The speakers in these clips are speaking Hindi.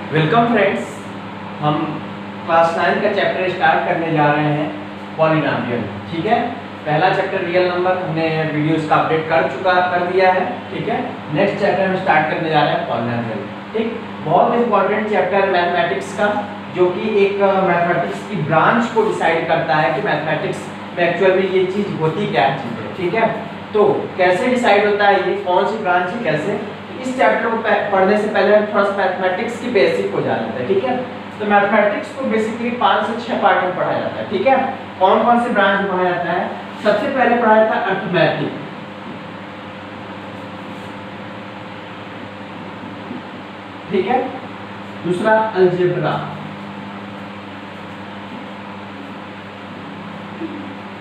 वेलकम फ्रेंड्स, हम क्लास 9 का चैप्टर स्टार्ट करने जा रहे हैं पॉलिनोमियल। ठीक है, पहला चैप्टर रियल नंबर हमने वीडियोस का अपडेट कर दिया है। ठीक है, नेक्स्ट चैप्टर हम स्टार्ट करने जा रहे हैं पॉलिनोमियल। ठीक, बहुत इंपॉर्टेंट चैप्टर है मैथमेटिक्स का, जो कि एक मैथमेटिक्स की ब्रांच को डिसाइड करता है कि मैथमेटिक्स में एक्चुअल में ये चीज़ होती क्या चीज़ है। ठीक है, तो कैसे डिसाइड होता है, ये कौन सी ब्रांच है, कैसे, इस चैप्टर को पढ़ने से पहले हम थोड़ा सा मैथमेटिक्स की बेसिक हो जाता है। ठीक है, तो मैथमेटिक्स को बेसिकली 5 से 6 पार्ट में पढ़ाया जाता है। ठीक है, कौन कौन से ब्रांच में पढ़ाया जाता है? सबसे पहले पढ़ाया जाता है अर्थमेटिक। ठीक है, दूसरा अलजेब्रा,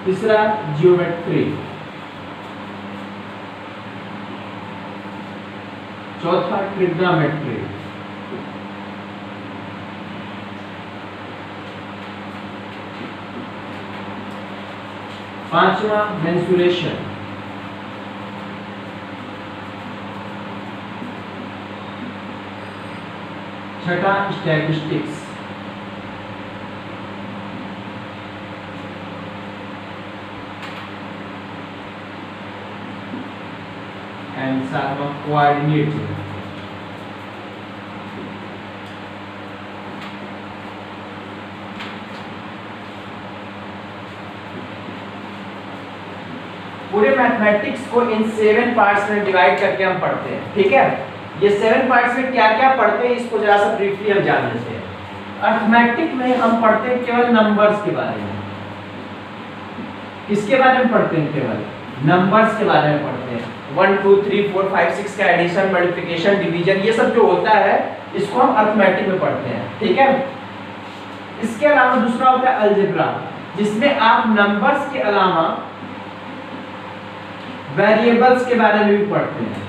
तीसरा ज्योमेट्री, चौथा ट्रिग्नोमेट्री, पांचवा मेंसुरेशन, छठा स्टैटिस्टिक्स, एंड सातवां कोऑर्डिनेट। पूरे मैथमेटिक्स को इन 7 पार्ट्स में डिवाइड करके हम पढ़ते हैं। ठीक है, ये 7 पार्ट्स में क्या क्या पढ़ते हैं इसको जरा सा ब्रीफली हम जान लेते हैं। अर्थमेटिक में हम पढ़ते हैं केवल नंबर्स के बारे में। किसके बारे में पढ़ते हैं? केवल नंबर्स के बारे में पढ़ते हैं। 1 2 3 4 5 6 का एडिशन, मल्टीप्लिकेशन, डिवीजन, ये सब जो होता है इसको हम अर्थमेटिक में पढ़ते हैं। ठीक है, इसके अलावा दूसरा होता है अलजेब्रा, जिसमें आप नंबर्स के अलावा वेरिएबल्स के बारे में भी पढ़ते हैं।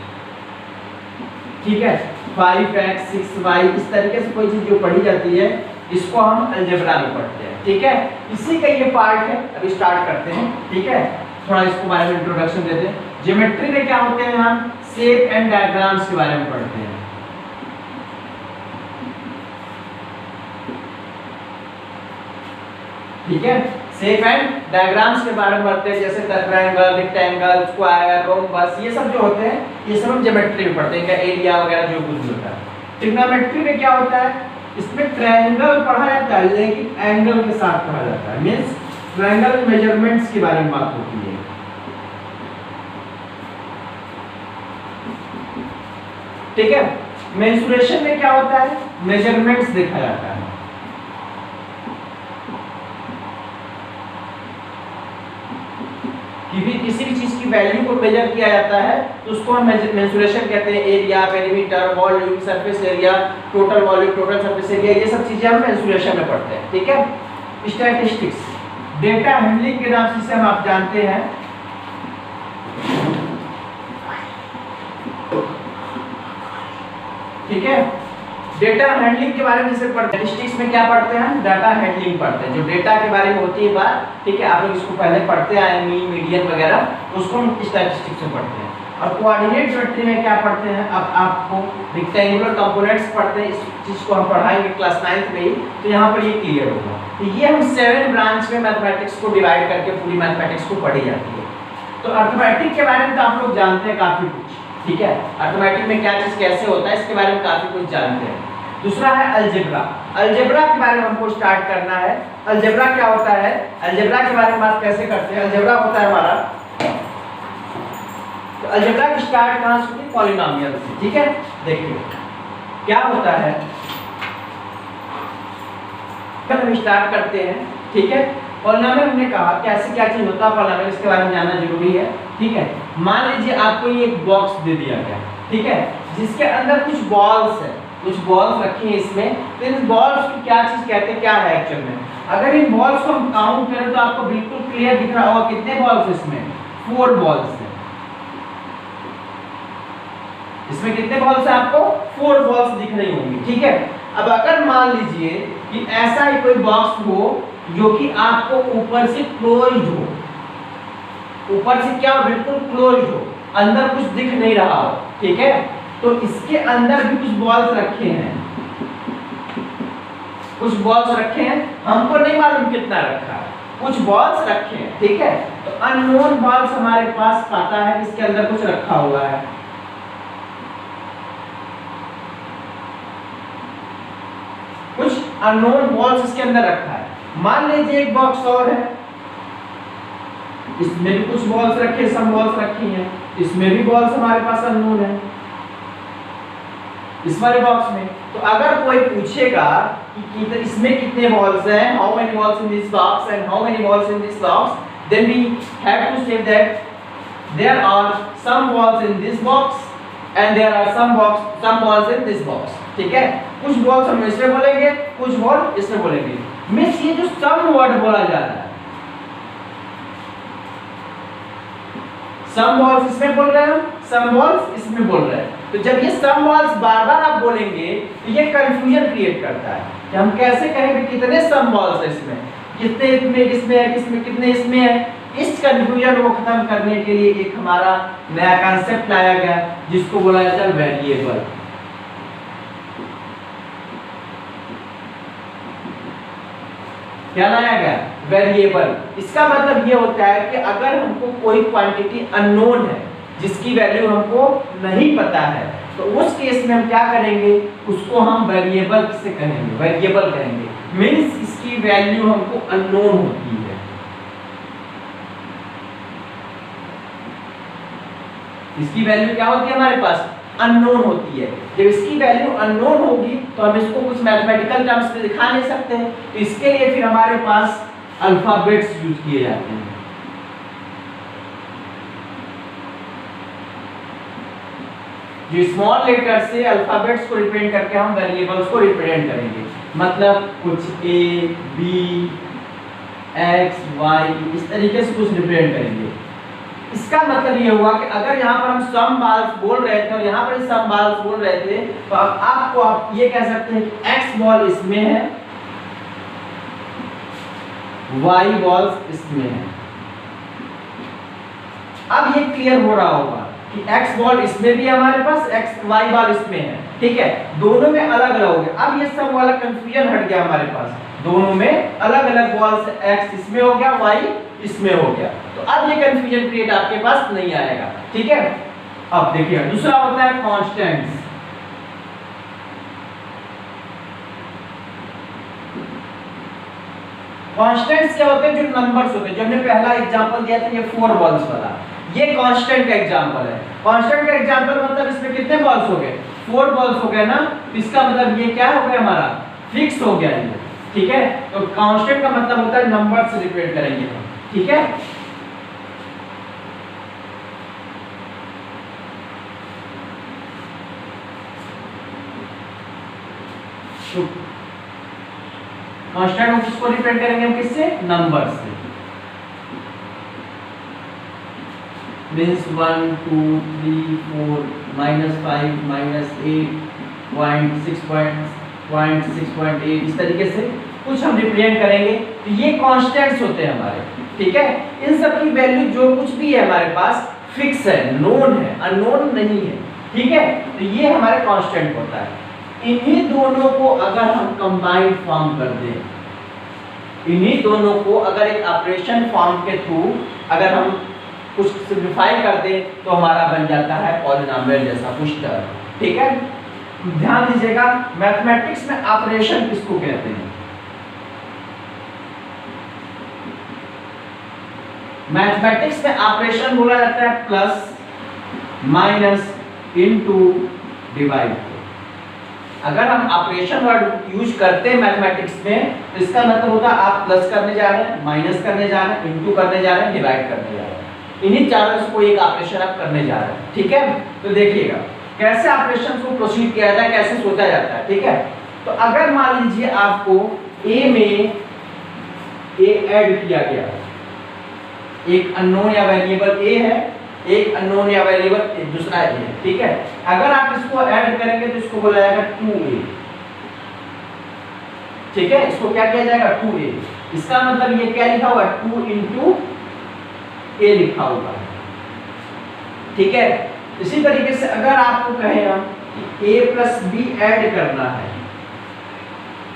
ठीक है, 5x 6y इस तरीके से कोई चीज जो पढ़ी जाती है इसको हम अलजेब्रा में पढ़ते हैं। ठीक है, इसी का ये पार्ट है, अभी स्टार्ट करते हैं। ठीक है, थोड़ा इसको बारे में इंट्रोडक्शन देते हैं। ज्योमेट्री में क्या होते हैं? हम शेप एंड डायग्राम्स के बारे में पढ़ते हैं। ठीक है, शेप एंड डायग्राम्स के बारे में पढ़ते हैं, जैसे ट्रायंगल, रेक्टेंगल, स्क्वायर, रोम्बस, ये सब जो होते हैं ये सब हम ज्योमेट्री में पढ़ते हैं, एरिया वगैरह जो कुछ भी होता है। ट्रिग्नोमेट्री में क्या होता है? इसमें ट्रायंगल पढ़ा जाता है लेकिन एंगल के साथ पढ़ा जाता है, मींस ट्रायंगल मेजरमेंट्स के बारे में बात होती है। ठीक है, मेंसुरेशन में क्या होता है? मेजरमेंट्स देखा जाता है। किसी भी चीज की वैल्यू को मेजर किया जाता है तो उसको हम मेंसुरेशन कहते हैं। Area, perimeter, volume, surface area, total volume, total surface area, ये सब चीजें हम मेंसुरेशन में पढ़ते हैं। ठीक है, स्टैटिस्टिक्स, डेटा हैंडलिंग के नाम से हम आप जानते हैं। ठीक है, डेटा हैंडलिंग के बारे में जैसे पढ़ते हैं, स्टैटिस्टिक्स में क्या पढ़ते हैं? डाटा हैंडलिंग पढ़ते हैं, जो डेटा के बारे में होती है बात। ठीक है, आप लोग इसको पहले पढ़ते आए, मीन, मीडियन वगैरह, उसको हम स्टैटिस्टिक्स में पढ़ते हैं। और कोऑर्डिनेट ज्योमेट्री में क्या पढ़ते हैं? अब आपको रेक्टेंगुलर कंपोनेंट्स पढ़ते हैं, इस चीज को हम पढ़ाएंगे क्लास 9 में ही, तो यहाँ पर ये क्लियर होगा। तो ये हम 7 ब्रांच में मैथमेटिक्स को डिवाइड करके पूरी मैथमेटिक्स को पढ़ी जाती है। तो अर्थमेटिक के बारे में तो आप लोग जानते हैं काफी कुछ। ठीक है, अर्थमेटिक में क्या चीज कैसे होता है इसके बारे में काफी कुछ जानते हैं। दूसरा है अलजेब्रा। अलजेब्रा के बारे में हमको स्टार्ट करना है। अलजेब्रा क्या होता है? अलजेब्रा के बारे में बात कैसे करते हैं? अलजेब्रा होता है हमारा, तो अलजेब्रा की स्टार्ट कहां से होती है? पॉलिनोमियल से। ठीक है, देखिए क्या होता है, हम स्टार्ट करते हैं। ठीक है, पॉलिनोमियल हमने कहा कैसे क्या चीज होता है पॉलिनोमियल, इसके बारे में जानना जरूरी है। ठीक है, मान लीजिए आपको ये एक बॉक्स दे दिया गया, ठीक है, जिसके अंदर कुछ बॉल्स है, कुछ बॉल्स रखी हैं इसमें। तो इन बॉल्स को क्या चीज कहते हैं, क्या है एक्चुअल में? अगर इन बॉल्स को हम काउंट करें तो आपको बिल्कुल क्लियर दिख रहा होगा कितने बॉल्स इसमें? 4 बॉल्स हैं। इसमें कितने बॉल्स हैं? आपको 4 बॉल्स दिख रही होंगी। ठीक है, अब अगर मान लीजिए कि ऐसा ही कोई बॉक्स हो जो कि आपको ऊपर से क्लोज्ड हो, ऊपर से क्या बिल्कुल क्लोज्ड हो, अंदर कुछ दिख नहीं रहा हो, ठीक है, तो इसके अंदर भी कुछ बॉल्स रखे हैं। कुछ बॉल्स रखे हैं, हमको नहीं मालूम कितना रखा है, कुछ बॉल्स रखे हैं, ठीक है। तो अननोन बॉल्स हमारे पास पता है इसके अंदर कुछ रखा हुआ है, कुछ अननोन बॉल्स इसके अंदर रखा है। मान लीजिए एक बॉक्स और है, इसमें भी कुछ बॉल्स रखे, सम बॉल्स रखी हैं, इसमें भी बॉल्स हमारे पास अननोन है इस वाले बॉक्स में। तो अगर कोई पूछेगा कि इसमें कितने बॉल्स हैं, how many balls in this box and how many balls in this box, then we have to say that there are some balls in this box and there are some balls in this box, ठीक है। कुछ बॉल्स हम इसमें बोलेंगे, कुछ बॉल इसमें बोलेंगे। मींस ये जो सम वर्ड बोला जाता है, सम बॉल्स इसमें बोल रहे हैं, सम बॉल्स इसमें बोल रहे हैं। तो जब ये सम बॉल्स बार-बार आप बोलेंगे तो ये कंफ्यूजन क्रिएट करता है कि हम कैसे कहेंगे कितने सम बॉल्स है इसमें, कितने इसमें है, किसमें कितने इसमें है। इस कंफ्यूजन को खत्म करने के लिए एक हमारा नया कॉन्सेप्ट लाया गया जिसको बोला जाता है वेरिएबल। क्या लाया गया? वेरिएबल। इसका मतलब ये होता है कि अगर हमको कोई क्वांटिटी अननोन है जिसकी वैल्यू हमको नहीं पता है, तो उस केस में हम क्या करेंगे, उसको हम वेरिएबल से कहेंगे, वेरिएबल कहेंगे। मींस इसकी वैल्यू हमको अननोन होती है। इसकी वैल्यू क्या होती है हमारे पास? अननोन होती है। जब इसकी वैल्यू अननोन होगी तो हम इसको कुछ मैथमेटिकल टर्म्स में दिखा नहीं सकते हैं, तो इसके लिए फिर हमारे पास अल्फाबेट्स यूज किए जाते हैं। जो स्मॉल लेटर से अल्फाबेट्स को रिप्रेजेंट करके हम वेरिएबल्स को रिप्रेजेंट करेंगे। मतलब कुछ ए, बी, एक्स, वाई, इस तरीके से कुछ रिप्रेजेंट करेंगे। इसका मतलब ये हुआ कि अगर यहाँ पर हम सम बॉल्स बोल रहे थे और यहाँ पर सम बॉल्स बोल रहे थे, तो अब आपको आप ये कह सकते हैं कि एक्स बॉल इसमें है, वाई बॉल्स इसमें है। अब ये क्लियर हो रहा होगा कि एक्स बॉल इसमें भी है हमारे पास, एक्स वाई बॉल इसमें है, ठीक है। दोनों में अलग अलग हो गया। अब ये सब वाला कंफ्यूजन हट गया हमारे पास, दोनों में अलग अलग बॉल्स, एक्स इसमें हो गया, वाई इसमें हो गया। तो अब ये कंफ्यूजन क्रिएट आपके पास नहीं आएगा, ठीक है। अब देखिए दूसरा होता है कांस्टेंट्स। कांस्टेंट्स क्या होते हैं? जो नंबर्स होते हैं। जो हमने पहला एग्जांपल दिया था ये 4 बॉल्स वाला, ये कांस्टेंट का एग्जांपल है। कांस्टेंट का एग्जांपल मतलब इसमें कितने बॉल्स हो गए? 4 बॉल्स हो गए ना। इसका मतलब ये क्या हो गया हमारा? फिक्स हो गया ये, ठीक है। तो कांस्टेंट का मतलब होता है नंबर से रिप्रेजेंट करेंगे हम, ठीक है। कांस्टेंट को किसको रिप्रेजेंट करेंगे हम? किससे? नंबर से। मींस 1 2 3 4 -5 -8 0.6.8 इस तरीके से कुछ हम रिप्रेजेंट करेंगे। तो ये कांस्टेंट्स होते हैं हमारे, ठीक है। इन सब की वैल्यू जो कुछ भी है हमारे पास फिक्स है, नोन है, अननोन नहीं है, ठीक है। तो ये हमारे कांस्टेंट होता है। इन्हीं दोनों को अगर हम कंबाइंड फॉर्म कर दें, इन्हीं दोनों को अगर एक ऑपरेशन फॉर्म के थ्रू अगर हम कुछ सिंप्लीफाई कर दें तो हमारा बन जाता है पॉलिनोमियल जैसा कुछ टर्म, ठीक है। ध्यान दीजिएगा, मैथमेटिक्स में ऑपरेशन किसको कहते हैं? मैथमेटिक्स में ऑपरेशन बोला जाता है प्लस, माइनस, इनटू, डिवाइड। अगर हम ऑपरेशन वर्ड यूज करते हैं मैथमेटिक्स में तो इसका मतलब होता है आप प्लस करने जा रहे हैं, माइनस करने जा रहे हैं, इनटू करने जा रहे हैं, डिवाइड करने जा रहे हैं। इन्हीं चारों से कोई एक ऑपरेशन आप करने जा रहे हैं, ठीक है। तो देखिएगा कैसे ऑपरेशन को प्रोसीड किया जाता है, कैसे सोचा जाता है, ठीक है। तो अगर मान लीजिए आपको ए में ए ऐड किया गया, एक अननोन या वेरिएबल ए है, एक अननोन या वेरिएबल दूसरा ए है, ठीक है। अगर आप इसको ऐड करेंगे तो इसको बोला जाएगा 2a, ठीक है। इसको क्या किया जाएगा? 2a। इसका मतलब ये क्या लिखा हुआ है? 2 into a लिखा हुआ है, ठीक है। इसी तरीके से अगर आपको कहें हम कि a plus b ऐड करना है,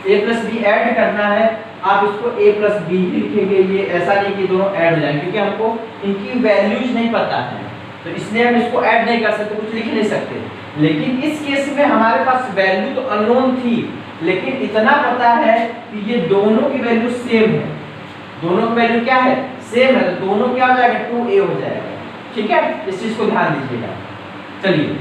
a प्लस बी ऐड करना है, आप इसको a प्लस बी ही लिखेंगे, ये ऐसा नहीं कि दोनों ऐड हो जाएंगे, क्योंकि हमको इनकी वैल्यूज नहीं पता है, तो इसलिए हम इसको ऐड नहीं कर सकते, कुछ लिख नहीं सकते। लेकिन इस केस में हमारे पास वैल्यू तो अननोन थी, लेकिन इतना पता है कि ये दोनों की वैल्यू सेम है, दोनों की वैल्यू क्या है, सेम है, तो दोनों क्या हो जाएगा, 2a हो जाएगा। ठीक है, इस चीज को ध्यान दीजिएगा। चलिए,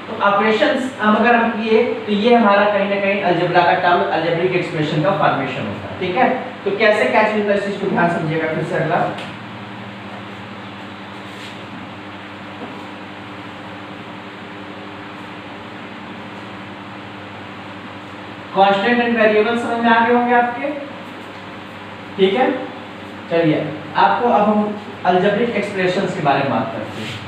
तो ऑपरेशंस अगर हम किए तो ये हमारा कहीं ना कहीं अलजेब्रा का टर्म, अलजेब्रिक एक्सप्रेशन का फॉर्मेशन होता है। ठीक है, तो कैसे क्या चीज होता है, इस चीज को ध्यान समझिएगा। फिर से अगला, कांस्टेंट एंड वेरिएबल समझ में आ गए होंगे आपके। ठीक है, चलिए आपको अब हम अलजेब्रिक एक्सप्रेशंस के बारे में बात करते हैं।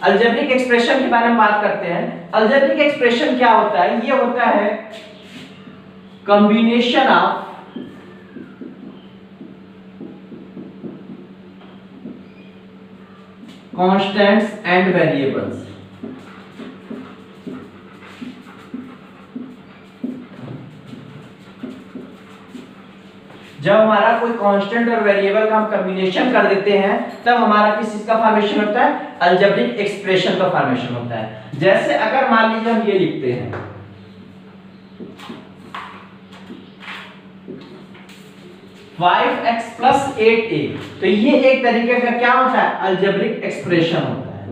अलजेब्रिक एक्सप्रेशन के बारे में बात करते हैं। अलजेब्रिक एक्सप्रेशन क्या होता है, ये होता है combination of constants and variables. जब हमारा कोई कांस्टेंट और वेरिएबल का हम कॉम्बिनेशन कर देते हैं, तब हमारा किस चीज का फॉर्मेशन होता है, अलजेब्रिक एक्सप्रेशन का फॉर्मेशन होता है। जैसे अगर मान लीजिए हम ये लिखते हैं 5x plus 8a, तो ये एक तरीके का क्या होता है, अलजेब्रिक एक्सप्रेशन होता है।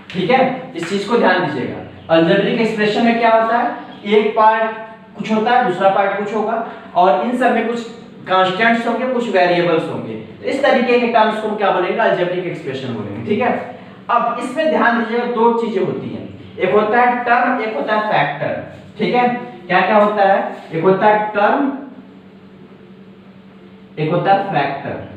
ठीक है, इस चीज को ध्यान दीजिएगा। अलजेब्रिक एक्सप्रेशन में क्या होता है, एक पार्ट कुछ होता है, दूसरा पार्ट कुछ होगा, और इन सब में कुछ कांस्टेंट्स होंगे, कुछ वेरिएबल्स होंगे। तो इस तरीके के टर्म्स को क्या बोलेंगे, अलजेब्रिक एक्सप्रेशन बोलेंगे। ठीक है, अब इसमें ध्यान दीजिएगा, दो चीजें होती हैं, एक होता है टर्म, एक होता है फैक्टर। ठीक है, क्या क्या होता है, एक होता है टर्म, एक होता है फैक्टर।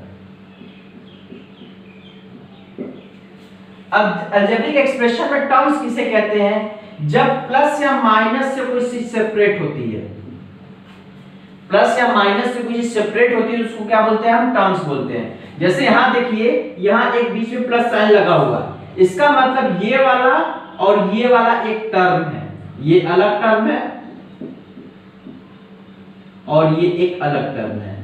अब अलजेब्रिक एक्सप्रेशन में टर्म्स किसे कहते हैं, जब प्लस या माइनस से कोई चीज सेपरेट होती है, प्लस या माइनस से कोई चीज सेपरेट होती है, उसको क्या बोलते हैं, हम टर्म्स बोलते हैं। जैसे यहां देखिए, यहां एक बीच में प्लस साइन लगा हुआ है, इसका मतलब ये वाला और ये वाला एक टर्म है, ये अलग टर्म है और ये एक अलग टर्म है,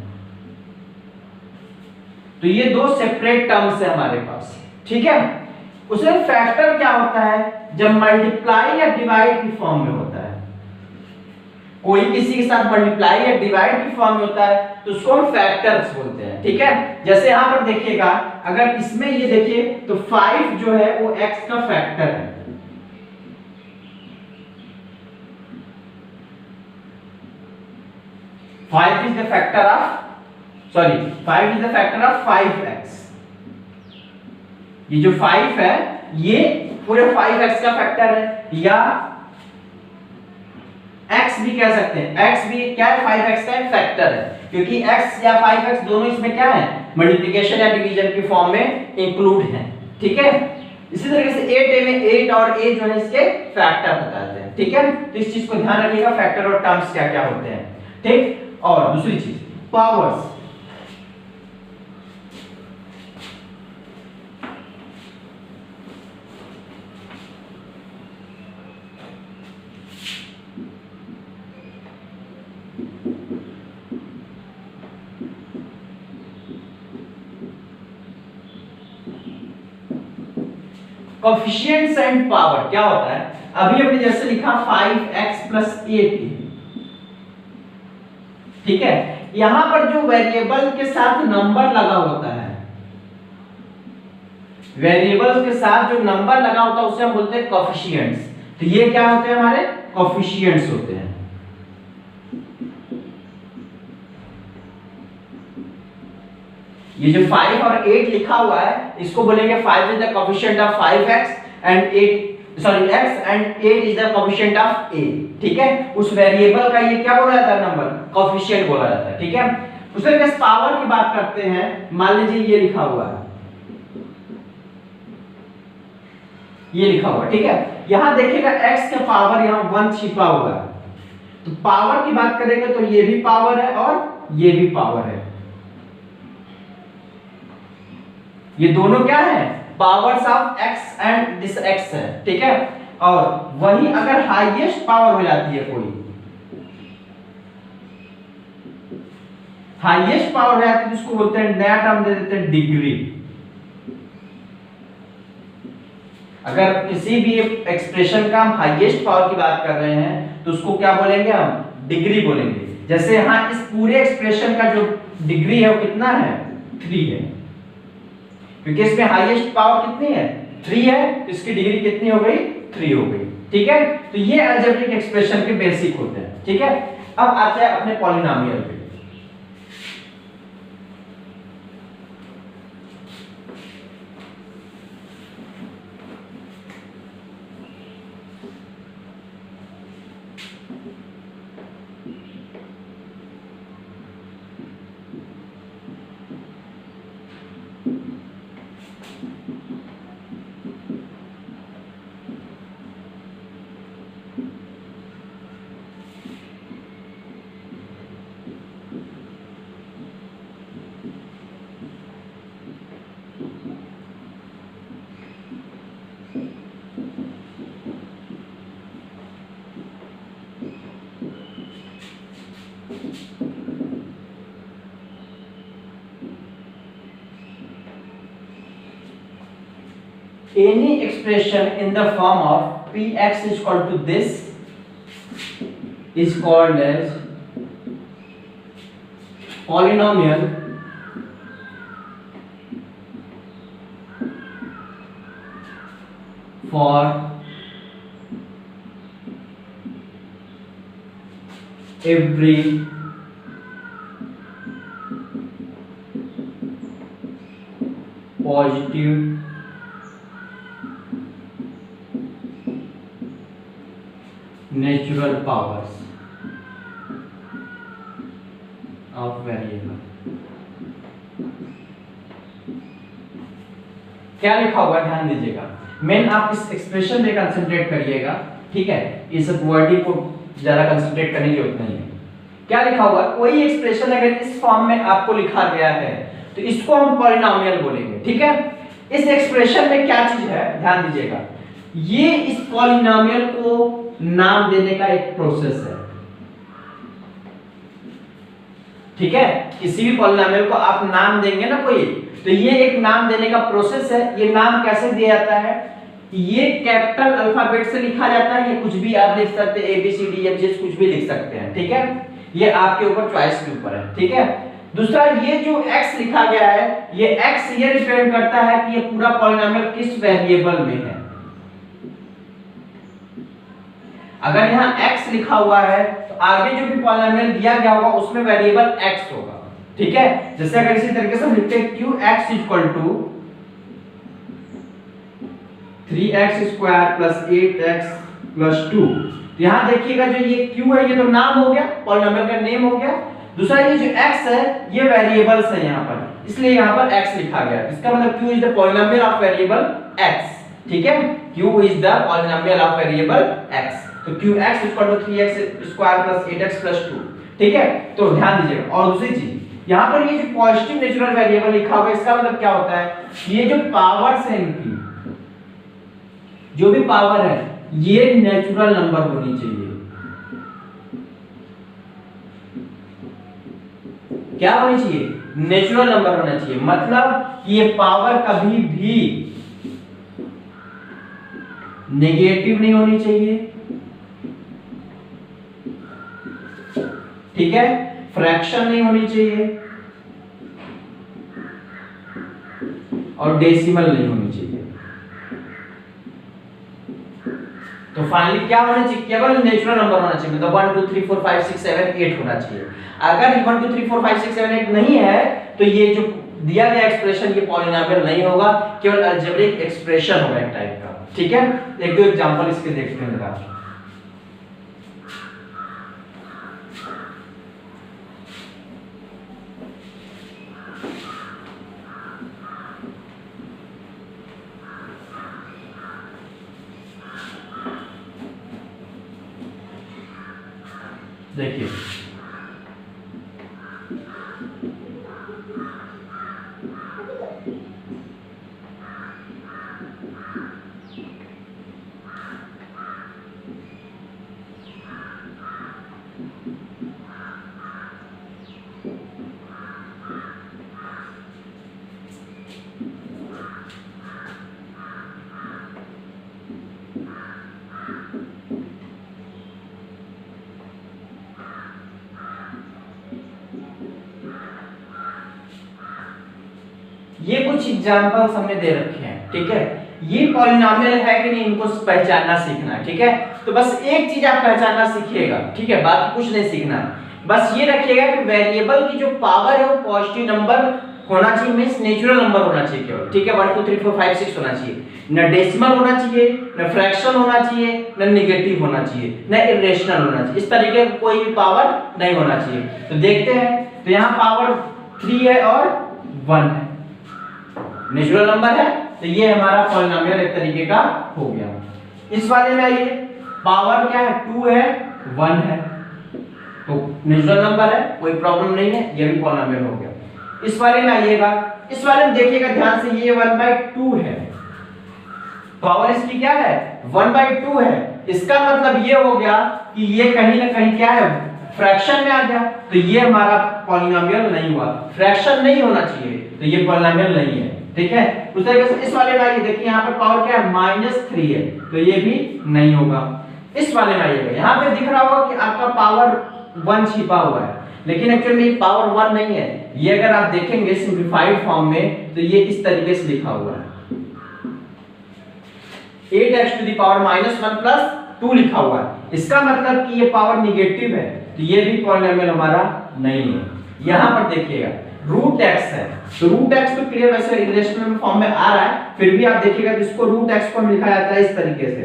तो ये दो सेपरेट टर्म्स है हमारे पास। ठीक है, उसमें फैक्टर क्या होता है, जब मल्टीप्लाई या डिवाइड की फॉर्म में होता है, कोई किसी के साथ मल्टीप्लाई या डिवाइड की फॉर्म में होता है, तो उसको हम फैक्टर्स बोलते हैं। ठीक है, जैसे यहां पर देखिएगा, अगर इसमें ये देखिए तो 5 जो है वो x का फैक्टर है, five is the factor of 5x। ये जो 5 है ये पूरे 5x का फैक्टर है, या x भी कह सकते हैं, x भी क्या है, 5x का फैक्टर है, क्योंकि x या 5x दोनों इसमें क्या है, मल्टीप्लिकेशन या डिवीजन की फॉर्म में इंक्लूड है। ठीक है, इसी तरीके से 8a में 8 और a जो है इसके फैक्टर बताते हैं। ठीक है, तो इस चीज को ध्यान रखिएगा, फैक्टर और टर्म्स क्या क्या होते हैं। ठीक, और दूसरी चीज पावर्स। कोएफिशिएंट्स एंड पावर क्या होता है, अभी हमने जैसे लिखा 5x plus 8a। ठीक है, यहां पर जो वेरिएबल के साथ नंबर लगा होता है, वेरिएबल के साथ जो नंबर लगा होता है उसे हम बोलते हैं कोएफिशिएंट्स। तो ये क्या होते हैं, हमारे कोएफिशिएंट्स होते हैं। ये जो 5 और 8 लिखा हुआ है, इसको बोलेंगे 5 is the coefficient of 5x and 8 sorry x and 8 is the coefficient of a। ठीक है, उस वेरिएबल का ये क्या बोला जाता है, नंबर, कोएफिशिएंट बोला जाता है। ठीक है, उसके बाद पावर की बात करते हैं। मान लीजिए ये लिखा हुआ है ये लिखा हुआ, ठीक है। यहाँ देखिएगा x का पावर यहाँ 1 छिपा हुआ है, तो पावर की बात करेंगे तो ये भी पावर है और ये भी पावर है, ये दोनों क्या है, powers of x and this x है, ठीक है। और वही अगर हाईएस्ट पावर हो जाती है, कोई हाईएस्ट पावर हो जाती है तो उसको बोलते हैं, नया टर्म दे देते हैं डिग्री। अगर किसी भी एक्सप्रेशन का हम हाईएस्ट पावर की बात कर रहे हैं तो उसको क्या बोलेंगे हम, डिग्री बोलेंगे। जैसे यहाँ इस पूरे एक्सप्रेशन का जो डिग्री है वो कितना है, 3 है, क्योंकि इसमें हाईएस्ट पावर कितनी है, 3 है, तो इसकी डिग्री कितनी हो गई, 3 हो गई, ठीक है। तो ये अलजेब्रिक एक्सप्रेशन के बेसिक होते हैं, ठीक है। अब आते हैं अपने पॉलिनोमियल पे। Any expression in the form of px is equal to this is called as polynomial for every positive natural powers of variable। क्या लिखा हुआ है, ध्यान दीजिएगा। मेन आप इस एक्सप्रेशन पे कंसंट्रेट करिएगा, ठीक है, इस वर्डिंग को ज्यादा कंसंट्रेट करने की जरूरत नहीं है। क्या लिखा हुआ, कोई एक्सप्रेशन अगर इस फॉर्म में आपको लिखा गया है तो इसको हम पॉलिनोमियल बोलेंगे, ठीक है। इस एक्सप्रेशन में क्या चीज है, ध्यान दीजिएगा, ये इस पॉलिनोमियल को नाम देने का एक प्रोसेस है, ठीक है। किसी भी पॉलिनोमियल को आप नाम देंगे ना कोई, तो ये एक नाम देने का प्रोसेस है। ये नाम कैसे दिया जाता है, ये कैपिटल अल्फाबेट से लिखा जाता है, ये कुछ भी आप लिख सकते हैं, ABCDFG कुछ भी लिख सकते हैं, ठीक है। ये आपके ऊपर, चॉइस के ऊपर है, ठीक है। दूसरा, ये जो x लिखा गया है, ये x ये रिप्रेजेंट करता है कि ये पूरा पॉलिनोमियल किस वेरिएबल में है। अगर यहाँ x लिखा हुआ है तो आगे जो भी पॉलिनोमियल दिया गया होगा उसमें वेरिएबल x होगा, ठीक है। जैसे अगर इसी तरीके से हम लिखते हैं qx equal to 3x square plus 8x plus 2, तो यहाँ देखिएगा जो ये q है ये तो नाम हो गया, पॉलिनोमियल का नेम हो गया। दूसरा ये जो x है ये वेरिएबल्स है यहाँ पर, इसलिए यहाँ पर x लिखा गया। इसका मतलब q is the polynomial of variable x, ठीक है। q is the polynomial of variable x, तो qx equal to 3x square plus 8x plus 2, ठीक है। तो ध्यान दीजिएगा। और दूसरी चीज यहाँ पर ये जो पॉजिटिव नेचुरल वेरिएबल लिखा हुआ है, इसका मतलब क्या होता है, ये जो पावर्स है इनकी, जो भी पावर है ये नेचुरल नंबर होनी चाहिए। क्या होनी चाहिए, नेचुरल नंबर होना चाहिए। मतलब ये पावर कभी भी नेगेटिव नहीं होनी चाहिए, ठीक है, फ्रैक्शन नहीं होनी चाहिए और डेसिमल नहीं होनी चाहिए। तो फाइनली क्या होना चाहिए, केवल नेचुरल नंबर होना चाहिए। मतलब 1 2 3 4 5 6 7 8 होना चाहिए। अगर 1 2 3 4 5 6 7 8 नहीं है तो ये जो दिया गया एक्सप्रेशन ये पॉलिनोमियल नहीं होगा, केवल अलजेब्रिक एक्सप्रेशन होगा एक टाइप का, ठीक है। एक दो एग्जांपल इसके देखते हैं जरा। देखिए ये कुछ एग्जांपल्स हमने दे रखे हैं, ठीक है। ये पॉलिनोमियल है कि नहीं इनको पहचानना सीखना है, ठीक है। तो बस एक चीज आप पहचानना सीखिएगा, ठीक है, बाकी कुछ नहीं सीखना है। बस ये रखिएगा कि वेरिएबल की जो पावर है वो पॉजिटिव नंबर होना चाहिए, मींस नेचुरल नंबर होना चाहिए केवल, ठीक है। 1 2 3 4 5 6 होना चाहिए, ना डेसिमल होना चाहिए, ना फ्रैक्शन होना चाहिए, ना नेगेटिव होना चाहिए, ना इरेशनल होना चाहिए। इस तरीके का कोई भी पावर नहीं होना चाहिए। तो देखते हैं, तो यहाँ पावर 3 है और 1 है, नेचुरल नंबर है, तो ये हमारा पॉलिनोमियल एक तरीके का हो गया। इस वाले में आइए, पावर क्या है 2 है 1 है, तो नेचुरल नंबर है, कोई प्रॉब्लम नहीं है, ये भी पॉलिनोमियल हो गया। इस वाले में आइएगा, इस वाले में देखिएगा ध्यान से, ये 1/2 है, पावर इसकी क्या है 1/2 है। इसका मतलब ये हो गया कि ये कहीं ना कहीं क्या है फ्रैक्शन में आ गया, तो ये हमारा पॉलिनोमियल नहीं हुआ, फ्रैक्शन नहीं होना चाहिए, तो ये पॉलिनोमियल नहीं है, ठीक है। उस तरीके से इस वाले में आइए, देखिए यहाँ पे पावर क्या है -3 है, तो ये भी नहीं होगा। इस वाले में आइएगा, यहाँ पे दिख रहा होगा कि आपका पावर 1 छिपा हुआ है, लेकिन एक्चुअली पावर 1 नहीं है। ये अगर आप देखेंगे सिंपलीफाइड फॉर्म में, तो ये इस तरीके से लिखा हुआ है, 8x⁻1 + 2 लिखा हुआ है। इसका मतलब कि ये पावर निगेटिव है, तो ये भी पॉलिनोमियल हमारा नहीं है। यहाँ पर देखिएगा √x है, तो √x तो क्लियर वैसे इरेशनल फॉर्म में आ रहा है, फिर भी आप देखिएगा कि इसको √x को लिखा जाता है इस तरीके से,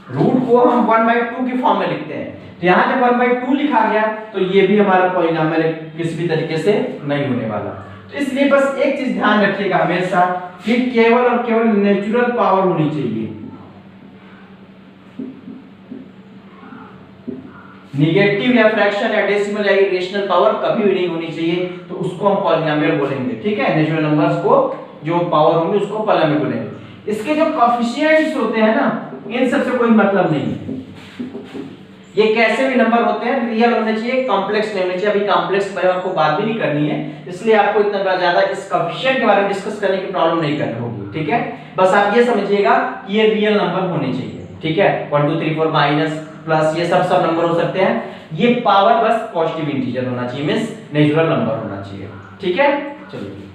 रूट को हम 1/2 की फॉर्म में लिखते हैं। तो यहाँ जब 1/2 लिखा गया, तो ये भी हमारा पॉलिनोमियल किसी भी तरीके से नहीं होने वाला। तो इसलिए बस एक चीज ध्यान रखिएगा हमेशा कि केवल और केवल नेचुरल पावर होनी चाहिए, निगेटिव या फ्रैक्शन या डेसिमल या इरेशनल पावर कभी भी नहीं होनी चाहिए, तो उसको हम पॉलिनोमियल बोलेंगे, ठीक है। नेचुरल नंबर्स को जो पावर होंगे उसको पॉलिनोमियल बोलेंगे। इसके जो कोएफिशिएंट्स होते हैं ना, इन सब से कोई मतलब नहीं है, ये कैसे भी नंबर होते हैं, रियल होने चाहिए, कॉम्प्लेक्स नहीं होने चाहिए। अभी कॉम्प्लेक्स बारे में आपको बात भी नहीं करनी है, इसलिए आपको इतना ज्यादा इस कोएफिशिएंट के बारे में डिस्कस करने की प्रॉब्लम नहीं करनी होगी, ठीक है। बस आप ये समझिएगा कि ये रियल नंबर होने चाहिए, ठीक है। 1 2 3 4 माइनस प्लस ये सब नंबर हो सकते हैं, ये पावर बस पॉजिटिव इंटीजर होना चाहिए, मींस नेचुरल नंबर होना चाहिए, ठीक है। चलिए,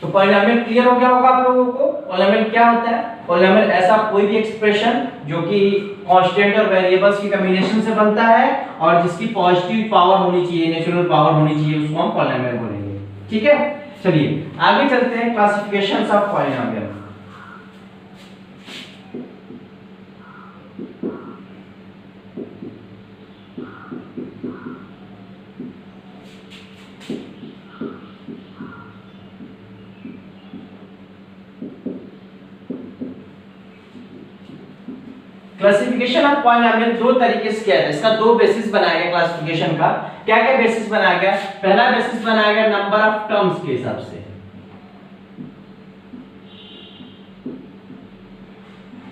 तो पॉलिनोमियल क्लियर हो गया होगा आप लोगों को। पॉलिनोमियल क्या होता है? पॉलिनोमियल ऐसा कोई भी एक्सप्रेशन जो कि कांस्टेंट और वेरिएबल्स की कॉम्बिनेशन से बनता है और जिसकी पॉजिटिव पावर होनी चाहिए, नेचुरल पावर होनी चाहिए, उसको हम पॉलिनोमियल बोलेंगे, ठीक है। चलिए आगे चलते हैं, classifications of polynomial. Classification of polynomial दो तरीके से किया जाता है, इसका दो बेसिस बनाया गया क्लासिफिकेशन का। क्या क्या बेसिस बनाया गया? पहला बेसिस बनाया गया नंबर ऑफ टर्म्स के हिसाब से,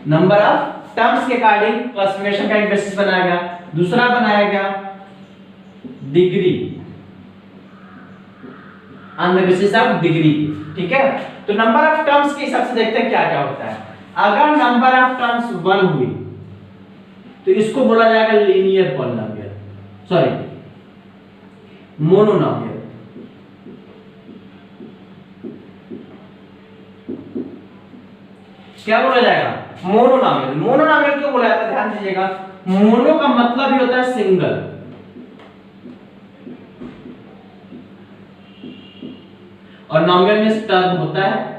नंबर ऑफ टर्म्स के अकॉर्डिंग क्लासिफिकेशन का एक बेसिस बनाया गया। दूसरा बनाया गया degree, on the basis of degree, ठीक है। तो नंबर ऑफ टर्म्स के हिसाब से देखते हैं क्या क्या होता है। अगर नंबर ऑफ टर्म्स 1 हुई तो इसको बोला जाएगा लीनियर पॉलिनोमियल, सॉरी मोनोनोमियल। क्या बोला जाएगा? मोनोनोमियल। मोनोनोमियल क्यों बोला जाता है? ध्यान दीजिएगा, मोनो का मतलब ही होता है सिंगल, और नोमियल में टर्म होता है,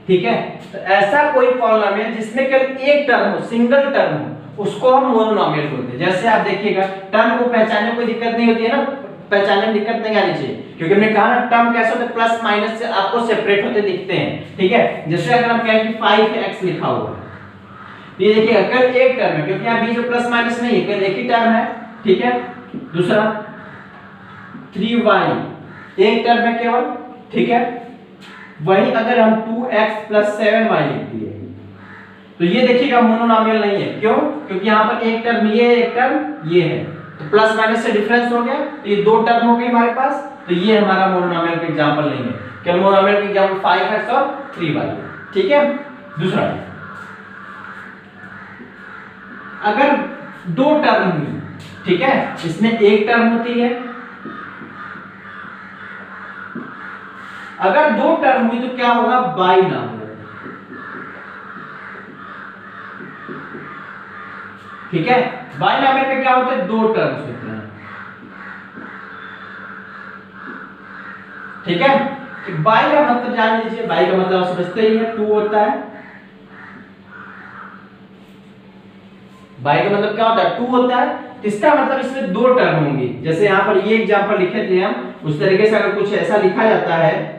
ठीक है। तो ऐसा कोई पॉलिनोमियल जिसमें केवल एक टर्म हो, सिंगल टर्म हो, उसको हम मोनोनोमियल बोलते हैं। जैसे आप देखिएगा, टर्म को पहचानने में कोई दिक्कत नहीं होती है ना, पहचानने में दिक्कत नहीं आनी चाहिए, क्योंकि हमने कहा ना टर्म कैसे होते हैं, प्लस माइनस से आपको सेपरेट होते दिखते हैं, ठीक है। जैसे अगर हम कहें कि 5x लिखा हुआ है, ये देखिए कल एक टर्म है, क्योंकि यहाँ बीच में प्लस माइनस नहीं है, कल एक ही टर्म है, ठीक है। दूसरा 3y एक टर्म है केवल, ठीक है। वही अगर हम 2x + 7y लिख दिए तो ये देखिएगा मोनोनॉमियल नहीं है, क्यों? क्योंकि यहाँ पर एक टर्म ये है, एक टर्म ये है, तो प्लस माइनस से डिफरेंस हो गया, तो ये दो टर्म हो गई हमारे पास, तो ये हमारा मोनोनॉमियल का एग्जांपल नहीं है। केवल मोनोनॉमियल का एग्जांपल 5x और 3y, ठीक है। दूसरा अगर दो टर्म हुई, ठीक है, इसमें एक टर्म होती है, अगर दो टर्म हुई तो क्या होगा? बाइनॉमियल, ठीक है। बाइनॉमियल में क्या होता है? दो टर्म्स होते हैं, ठीक है। बाई का मतलब जान लीजिए, बाई का मतलब आप समझते ही है, 2 होता है। बाई का मतलब क्या होता है? 2 होता है। इसका मतलब इसमें दो टर्म होंगी, जैसे यहाँ पर ये एग्जांपल लिखे थे हम, उस तरीके से अगर कुछ ऐसा लिखा जाता है,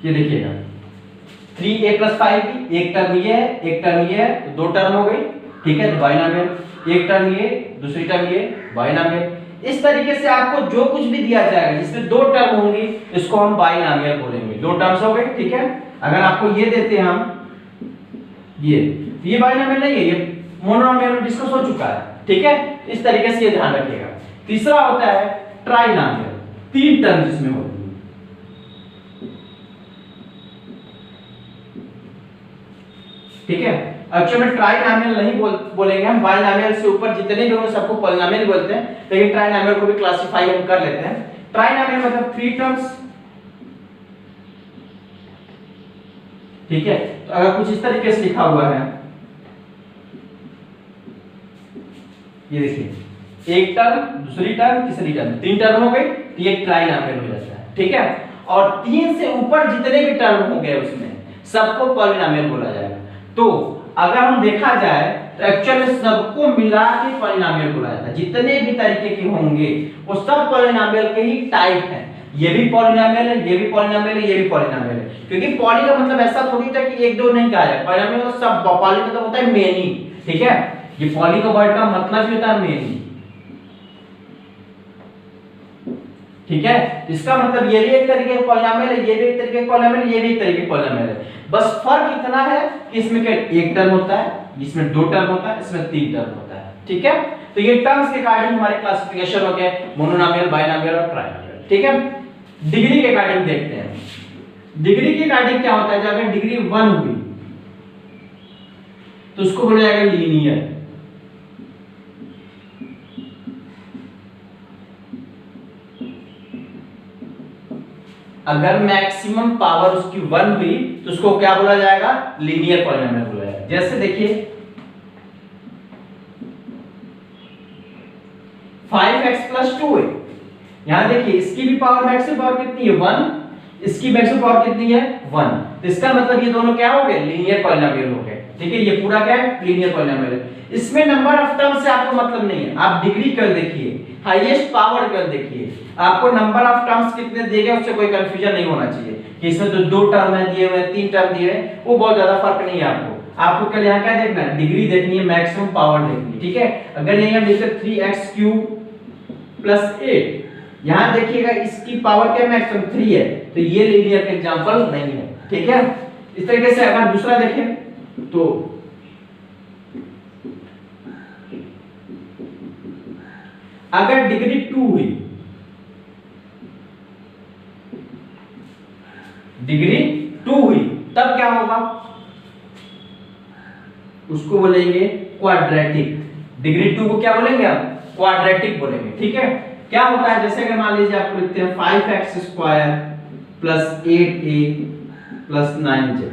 ये देखिएगा 3a + 5b, एक टर्म ये है, एक टर्म ये है, तो दो टर्म हो गई, ठीक है, तो बाइनॉमियल। एक टर्म ये, दूसरी टर्म ये, बाइनॉमियल। इस तरीके से आपको जो कुछ भी दिया जाएगा जिसमें दो टर्म होंगी, इसको हम बाइनॉमियल बोलेंगे। दो टर्म्स हो गए, ठीक है। अगर आपको ये देते हैं हम ये बाइनॉमियल नहीं है, ये मोनोनॉमियल में डिस्कस हो चुका है, ठीक है। इस तरीके से ये ध्यान रखिएगा। तीसरा होता है ट्राइनॉमियल, तीन टर्म जिसमें होती है, ठीक है। एक्चुअली में ट्राइनॉमियल नहीं बोलेंगे हम, बाइनॉमियल से ऊपर जितने भी होंगे सबको पॉलिनॉमियल बोलते हैं, लेकिन ट्राइनॉमियल को भी क्लासिफाई हम कर लेते हैं। ट्राइनॉमियल मतलब 3 टर्म्स, ठीक है। तो अगर कुछ इस तरीके से लिखा हुआ है, ये देखिए एक टर्म, दूसरी टर्म, तीसरी टर्म, 3 टर्म हो गई, तो ये ट्राइनॉमियल हो जाता है, ठीक है। और 3 से ऊपर जितने भी टर्म हो गए उसमें सबको पॉलिनॉमियल बोला जाएगा। तो अगर हम देखा जाए तो एक्चुअल में सबको मिला के पॉलिनॉमियल बोला जाता है। जितने भी तरीके के होंगे वो सब पॉलिनॉमियल के ही टाइप हैं। ये भी पॉलिनॉमियल है, ये भी पॉलिनॉमियल है, ये भी पॉलिनॉमियल है, क्योंकि पॉली का मतलब ऐसा थोड़ी था कि एक दो नहीं कहा जाए। पॉलिनॉमियल का सब, पॉली मतलब होता है मेनी, ठीक है। ये पॉली का वर्ड का मतलब ही होता है मेनी, ठीक है। इसका मतलब ये भी एक तरीके का पॉलिनॉमियल है, ये भी एक तरीके का पॉलिनॉमियल है, ये भी एक तरीके का पॉलिनॉमियल है। बस फर्क इतना है कि इसमें क्या एक टर्म होता है, इसमें दो टर्म होता है, इसमें 3 टर्म होता है, ठीक है। तो ये टर्म्स के अकॉर्डिंग हमारे क्लासिफिकेशन हो गए, मोनोनॉमियल, बाइनॉमियल और ट्राइनॉमियल, ठीक है। डिग्री के अकॉर्डिंग देखते हैं। डिग्री के अकॉर्डिंग क्या होता है? जब अगर डिग्री 1 हुई तो उसको बोला जाएगा लीनियर। अगर मैक्सिमम पावर उसकी 1 हुई तो उसको क्या बोला जाएगा? लीनियर पॉलिनॉमियल बोला जाएगा। जैसे देखिए 5x + 2 है, यहां देखिए इसकी भी पावर, मैक्सिमम पावर कितनी है? 1, इसकी मैक्सिमम पावर कितनी है? 1। तो इसका मतलब ये दोनों क्या हो गए? लीनियर पॉलिनॉमियल हो गए, ठीक है। ये पूरा क्या है? लीनियर पॉलिनॉमियल है। इसमें नंबर ऑफ टर्म से आपको मतलब नहीं है, आप डिग्री कर देखिए, हाईएस्ट पावर कर देखिए, आपको नंबर ऑफ टर्म्स कितने दिए गए उससे कोई कंफ्यूजन नहीं होना चाहिए कि इसमें तो 2 टर्म है दिए हुए, 3 टर्म दिए हुए, वो बहुत ज्यादा फर्क नहीं है। आपको कल यहाँ क्या देखना है? डिग्री देखनी है, मैक्सिमम पावर देखनी है, ठीक है। अगर यही हम लिखते 3x³ + 8, यहाँ देखिएगा इसकी पावर क्या? मैक्सिमम 3 है, तो ये लीनियर का एग्जांपल नहीं है, ठीक है। इस तरीके से अगर दूसरा देखें तो अगर डिग्री 2 हुई, डिग्री 2 हुई तब क्या होगा? उसको बोलेंगे क्वाड्रेटिक। डिग्री 2 को क्या बोलेंगे आप? क्वाड्रेटिक बोलेंगे, ठीक है। क्या होता है? जैसे अगर मान लीजिए आपको लिखते हैं 5x² + 8a + 9z,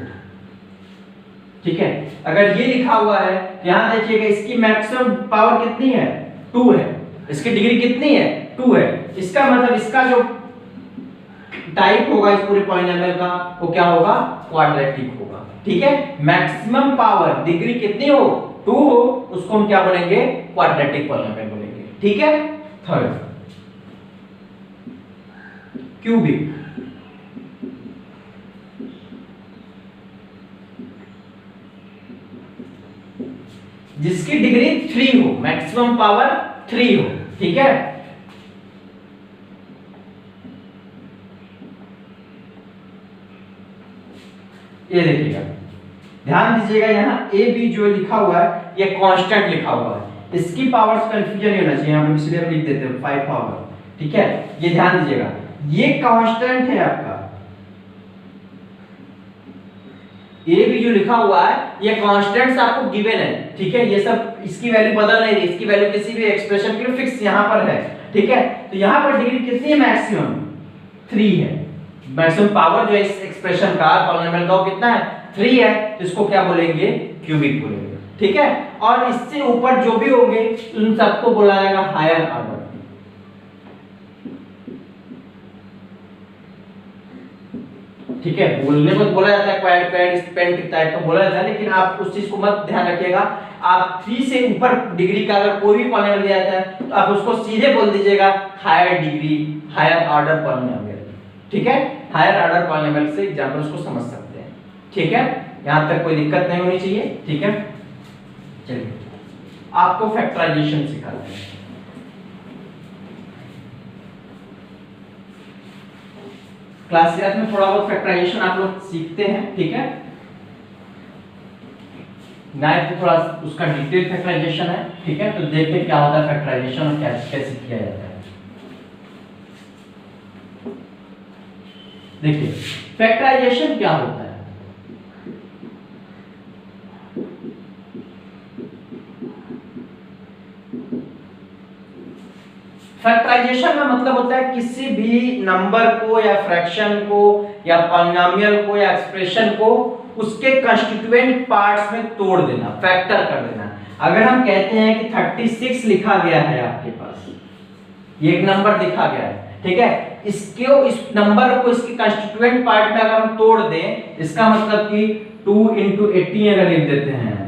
ठीक है। अगर ये लिखा हुआ है, यहां देखिएगा इसकी मैक्सिमम पावर कितनी है? 2 है, इसकी डिग्री कितनी है? 2 है। इसका मतलब इसका जो टाइप होगा इस पूरे पॉलिनॉमियल का वो क्या होगा? क्वाड्रेटिक होगा, ठीक है। मैक्सिमम पावर डिग्री कितनी हो? 2 हो, उसको हम क्या बोलेंगे? क्वाड्रेटिक पॉलिनॉमियल बोलेंगे, ठीक है। Third cubic. जिसकी डिग्री 3 हो, मैक्सिमम पावर 3 हो, ठीक है। ये देखिएगा, ध्यान दीजिएगा, यहाँ ए बी जो लिखा हुआ है ये कांस्टेंट लिखा हुआ है, इसकी पावर से कंफ्यूजन नहीं होना चाहिए, यहाँ पे इसलिए हम लिख देते हैं 5 पावर, ठीक है। ये ध्यान दीजिएगा, ये कांस्टेंट है आपका, ए बी जो लिखा हुआ है ये कांस्टेंट्स आपको गिवन है, ठीक है। ये सब इसकी वैल्यू बदल नहीं रही, इसकी वैल्यू किसी भी एक्सप्रेशन के लिए फिक्स यहाँ पर है, ठीक है। तो यहाँ पर डिग्री कितनी है, मैक्सिमम 3 है, मैक्सिमम पावर जो है इस एक्सप्रेशन का पॉलिनोमियल का वो कितना है, 3 है, तो इसको क्या बोलेंगे, क्यूबिक बोलेंगे, ठीक है। और इससे ऊपर जो भी होंगे उन सबको बोला जाएगा हायर ऑर्डर, ठीक है। बोलने में बोला जाता है क्वाड पैड स्पेंट टाइप का बोला जाता है, लेकिन आप उस चीज को मत ध्यान रखिएगा। आप 3 से ऊपर डिग्री का अगर कोई भी पॉलिनोमियल दिया जाता है तो आप उसको सीधे बोल दीजिएगा higher degree, higher order polynomial, ठीक है। हायर ऑर्डर पॉलिनोमियल से एग्जांपल उसको समझ सकते हैं, ठीक है। यहां तक कोई दिक्कत नहीं होनी चाहिए, ठीक है। चलिए आपको फैक्टराइजेशन सिखाते हैं। क्लास 11 में थोड़ा बहुत फैक्टराइजेशन आप लोग सीखते हैं, ठीक है। 9th में थोड़ा उसका डिटेल फैक्टराइजेशन है, ठीक है। तो देखते हैं क्या होता है फैक्टराइजेशन और कैसे किया जाता है। देखिए फैक्टराइजेशन क्या होता है, फैक्टराइजेशन का मतलब होता है किसी भी नंबर को या फ्रैक्शन को या पॉलिनोमियल को या एक्सप्रेशन को उसके कंस्टिट्यूएंट पार्ट्स में तोड़ देना, फैक्टर कर देना। अगर हम कहते हैं कि 36 लिखा गया है आपके पास, ये एक नंबर लिखा गया है, ठीक है। इसको इस नंबर को इसके कंस्टिट्यूएंट पार्ट में अगर हम तोड़ दें, इसका मतलब कि 2 * 80 अगर लिख देते हैं,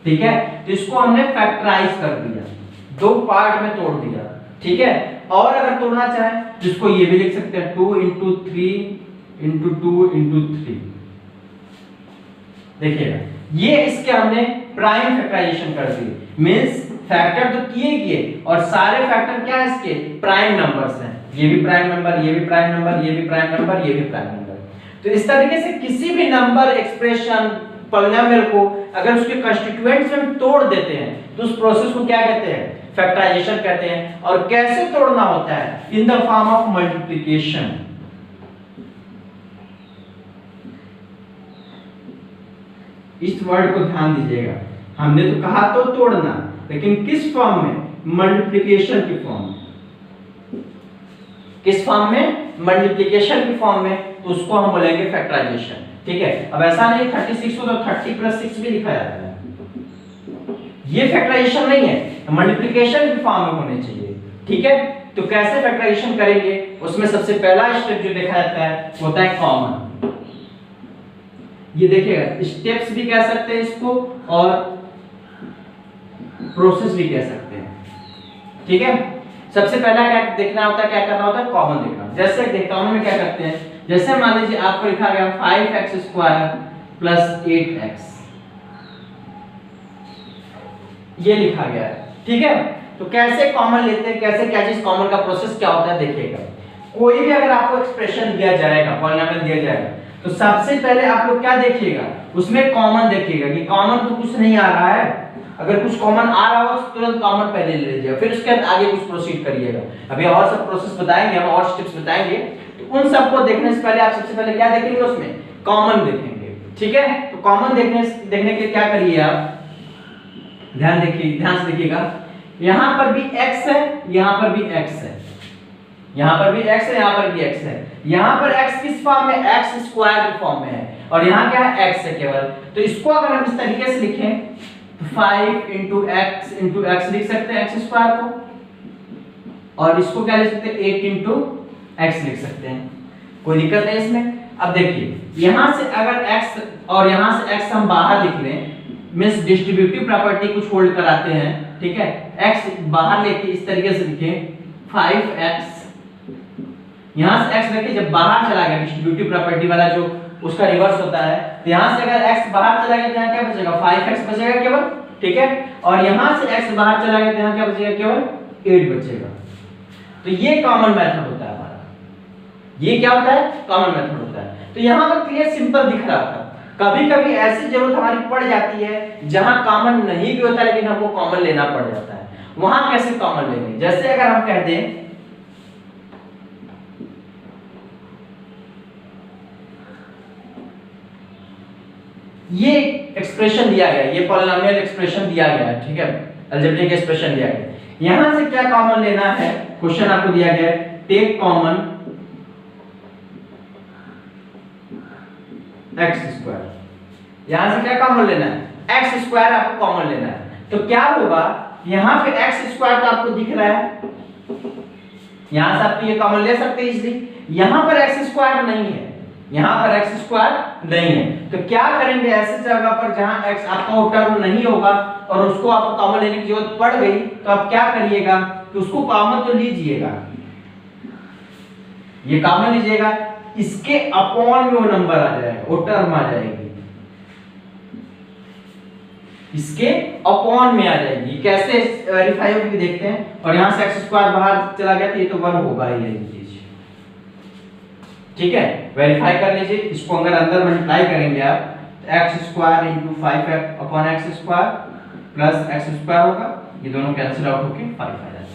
ठीक है, तो इसको हमने फैक्टराइज कर दिया, 2 पार्ट में तोड़ दिया, ठीक है। और अगर तोड़ना चाहें तो इसको ये भी लिख सकते हैं 2 * 3 * 2 * 3। देखिएगा ये इसके हमने प्राइम फैक्टराइजेशन कर दी, मींस फैक्टर तो किए और सारे फैक्टर क्या है इसके प्राइम नंबर्स हैं, ये भी प्राइम नंबर, ये भी प्राइम नंबर, ये भी प्राइम नंबर, ये भी प्राइम नंबर। तो इस तरीके से किसी भी नंबर, एक्सप्रेशन, पॉलिनोमियल को अगर उसके कंस्टिट्यूएंट्स में हम तोड़ देते हैं तो उस प्रोसेस को क्या कहते हैं, फैक्टराइजेशन कहते हैं। और कैसे तोड़ना होता है, in the form of multiplication. इस वर्ड को ध्यान दीजिएगा, हमने तो कहा तो तोड़ना, लेकिन किस फॉर्म में, मल्टीप्लिकेशन की फॉर्म में। किस फॉर्म में, मल्टीप्लिकेशन की फॉर्म में, तो उसको हम बोलेंगे फैक्टराइजेशन, ठीक है। अब ऐसा नहीं 36 को तो 30 + 6 भी लिखा जाता है, ये फैक्टराइजेशन नहीं है, मल्टीप्लिकेशन की फॉर्म में होने चाहिए, ठीक है। तो कैसे फैक्टराइजेशन करेंगे, उसमें सबसे पहला स्टेप जो देखा जाता है होता है कॉमन। ये देखिएगा स्टेप्स भी कह सकते हैं इसको और प्रोसेस भी कह सकते हैं, ठीक है। सबसे पहला क्या देखना होता है, क्या करना होता है, कॉमन देखना। जैसे कॉमन में क्या करते हैं, जैसे मान लीजिए आपको लिखा गया 5x² + 8x, ये लिखा गया है, ठीक है। तो कैसे कॉमन लेते हैं, कैसे क्या चीज कॉमन का प्रोसेस क्या होता है, देखिएगा। कोई भी अगर आपको एक्सप्रेशन दिया जाएगा, पॉलिनोमियल दिया जाएगा, तो सबसे पहले आप लोग क्या देखिएगा, उसमें कॉमन देखिएगा कि कॉमन तो कुछ नहीं आ रहा है। अगर कुछ कॉमन आ रहा हो तो तुरंत कॉमन पहले ले लीजिएगा, फिर उसके बाद आगे कुछ प्रोसीड करिएगा। अभी और सब प्रोसेस बताएंगे हम, और स्टेप्स बताएंगे, तो उन सबको देखने से पहले आप सबसे पहले क्या देखेंगे, उसमें कॉमन देखेंगे, ठीक है। तो कॉमन देखने के लिए क्या करिए आप, ध्यान देखिए, ध्यान से देखिएगा, यहां पर भी x है, यहां पर भी x है, यहां पर भी x है, यहां पर भी x है। यहां पर x किस फॉर्म में, x² की फॉर्म में है, और यहां क्या है, x है केवल। तो इसको अगर हम इस तरीके से लिखें तो 5 * x * x लिख सकते हैं, x² को, और इसको क्या लिख सकते हैं, 8 * x लिख सकते हैं, कोई दिक्कत नहीं इसमें। अब देखिए यहां से अगर x और यहां से x हम बाहर लिख लें, मींस डिस्ट्रीब्यूटिव प्रॉपर्टी कुछ होल्ड कराते हैं, ठीक है। x बाहर लेके इस तरीके से लिखें 5x, यहां से x देखिए जब बाहर चला गया, डिस्ट्रीब्यूटिव प्रॉपर्टी वाला जो उसका रिवर्स होता है, तो यहां से अगर x बाहर चला गया तो यहां क्या बचेगा, 5x बचेगा केवल, ठीक है, और यहां से x बाहर चला गया तो यहां क्या बचेगा, केवल 8 बचेगा। तो ये कॉमन मेथड होता है हमारा, ये क्या होता है, कॉमन मेथड होता है। तो यहां पर क्लियर सिंपल दिख रहा था। कभी कभी ऐसी जरूरत हमारी पड़ जाती है जहां कॉमन नहीं भी होता लेकिन हमको कॉमन लेना पड़ जाता है, वहां कैसे कॉमन लेंगे। जैसे अगर हम कह दें ये एक्सप्रेशन दिया गया है, ये पॉलिनोमियल एक्सप्रेशन दिया गया है, ठीक है, अलजेब्रिक एक्सप्रेशन दिया गया है। यहां से क्या कॉमन लेना है, क्वेश्चन आपको दिया गया है, टेक कॉमन x स्क्वायर। यहां से क्या कॉमन लेना है, x स्क्वायर आपको कॉमन लेना है। तो क्या होगा, यहां पे x स्क्वायर तो आपको दिख रहा है, यहां से आप ये कॉमन ले सकते हैं इसलिए। यहां पर x स्क्वायर नहीं है, यहां पर x स्क्वायर नहीं है, तो क्या करेंगे, ऐसे जगह पर जहां x आपका टर्म नहीं होगा और उसको आपको कॉमन लेने की जरूरत पड़ गई, तो आप क्या करिएगा कि उसको कॉमन तो लीजिएगा, ये कॉमन लीजिएगा, इसके अपॉन में वो नंबर आ जाएगा, वो टर्म आ जाएगी, इसके अपॉन में आ जाएगी। कैसे वेरीफाई होगी देखते हैं। और यहां से x स्क्वायर बाहर चला गया तो ये तो 1 होगा ही, ये चीज, ठीक है, वेरीफाई कर लीजिए। इसको अगर अंदर मल्टीप्लाई करेंगे आप तो x square into 5 upon x square plus x square होगा, ये दोनों कैंसिल आउट होके 5 आ जाता है।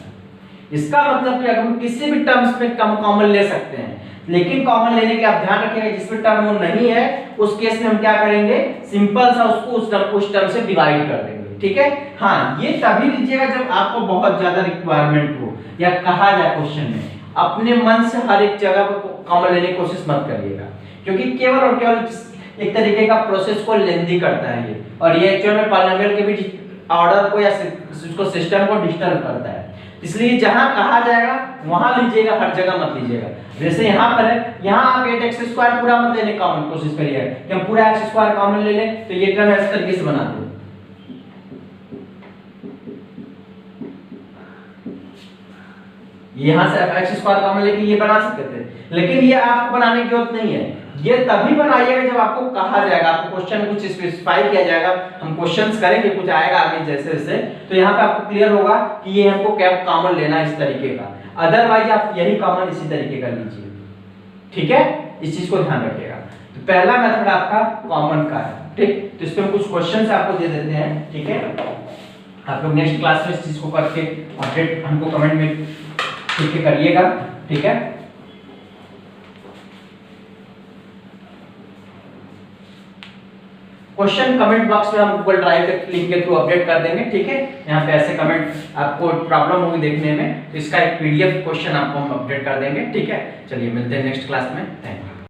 इसका मतलब कि अगर हम किसी भी टर्म्स में कॉमन ले सकते हैं, लेकिन कॉमन लेने के आप ध्यान रखिएगा जिसमें टर्म वो नहीं है उस केस में हम क्या करेंगे, सिंपल सा उसको उस टर्म से डिवाइड कर देंगे, ठीक है। हाँ, ये तभी लीजिएगा जब आपको बहुत ज्यादा रिक्वायरमेंट हो या कहा जाए क्वेश्चन में। अपने मन से हर एक जगह पर कॉमन लेने की कोशिश मत करिएगा, क्योंकि केवल और केवल एक तरीके का प्रोसेस को लेंदी करता है ये, और ये एक्चुअल में पॉलिनोमियल के भी ऑर्डर को या उसको सिस्टम को डिस्टर्ब करता है। इसलिए जहां कहा जाएगा वहां लीजिएगा, हर जगह मत लीजिएगा। जैसे यहाँ पर है, यहाँ आप 8x स्क्वायर पूरा मत लेने कॉमन कोशिश करिएगा कि हम पूरा x स्क्वायर कॉमन ले लें, तो ये टर्म इस तरीके से बना दो, यहाँ से आप x स्क्वायर कॉमन लेके ये बना सकते थे, लेकिन ये आपको बनाने की जरूरत नहीं है। ये तभी बनाइएगा जब आपको कहा जाएगा, आपको क्वेश्चन कुछ स्पेसिफाई किया जाएगा, हम क्वेश्चंस करेंगे, कुछ आएगा आगे जैसे जैसे, तो यहाँ पे आपको क्लियर होगा कि ये हमको क्या कॉमन लेना है इस तरीके का। अदरवाइज आप यही कॉमन इसी तरीके का लीजिए, ठीक है, इस चीज को ध्यान रखिएगा। तो पहला मेथड आपका कॉमन का है, ठीक। तो इस पे हम कुछ क्वेश्चंस आपको दे देते हैं, ठीक है। आप लोग नेक्स्ट क्लास में इस चीज को करके अपडेट हमको कमेंट में ठीक है करिएगा, ठीक है। क्वेश्चन कमेंट बॉक्स में हम गूगल ड्राइव के लिंक के थ्रू अपडेट कर देंगे, ठीक है। यहाँ पे ऐसे कमेंट आपको प्रॉब्लम होगी देखने में, तो इसका एक पीडीएफ क्वेश्चन आपको हम अपडेट कर देंगे, ठीक है। चलिए मिलते हैं नेक्स्ट क्लास में, थैंक यू।